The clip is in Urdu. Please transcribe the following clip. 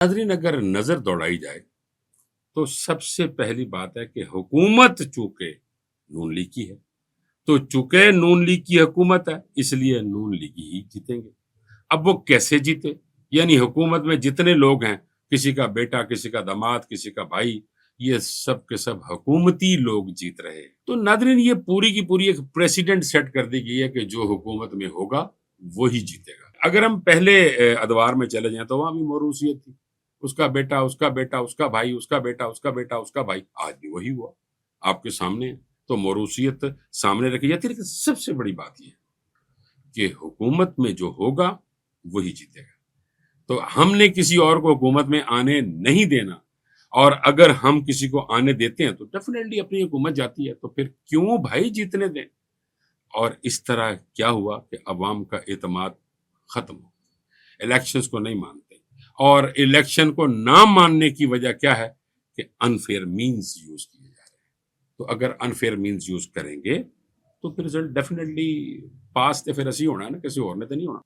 ناظرین، اگر نظر دوڑائی جائے تو سب سے پہلی بات ہے کہ حکومت چونکہ نون لیگ کی ہے، تو چونکہ نون لیگ کی حکومت ہے اس لیے نون لیگ ہی جیتیں گے۔ اب وہ کیسے جیتے؟ یعنی حکومت میں جتنے لوگ ہیں، کسی کا بیٹا، کسی کا داماد، کسی کا بھائی، یہ سب کے سب حکومتی لوگ جیت رہے ہیں۔ تو ناظرین، یہ پوری کی پوری ایک پریسیڈنٹ سیٹ کر دی گئی ہے کہ جو حکومت میں ہوگا وہی جیتے گا۔ اگر ہم پہلے ادوار میں چلے جائیں تو وہاں بھی موروثیت تھی، اس کا بیٹا، اس کا بیٹا، اس کا بھائی، اس کا بیٹا، اس کا بیٹا، اس کا بھائی، آج بھی وہی ہوا آپ کے سامنے ہے۔ تو موروثیت سامنے رکھی جاتی ہے، لیکن سب سے بڑی بات یہ ہے کہ حکومت میں جو ہوگا وہی جیتے گا۔ تو ہم نے کسی اور کو حکومت میں آنے نہیں دینا، اور اگر ہم کسی کو آنے دیتے ہیں تو ڈیفینیٹلی اپنی حکومت جاتی ہے، تو پھر کیوں بھائی جیتنے دیں؟ اور اس طرح کیا ہوا کہ عوام کا اعتماد ختم ہو، الیکشنز کو نہیں مانتے، اور الیکشن کو نہ ماننے کی وجہ کیا ہے کہ انفیئر مینز یوز کیے جا رہے ہیں۔ تو اگر انفیئر مینز یوز کریں گے تو پھر رزلٹ ڈیفینیٹلی پاس تو پھر اسی ہونا ہے نا، کسی اور نے تو نہیں ہونا۔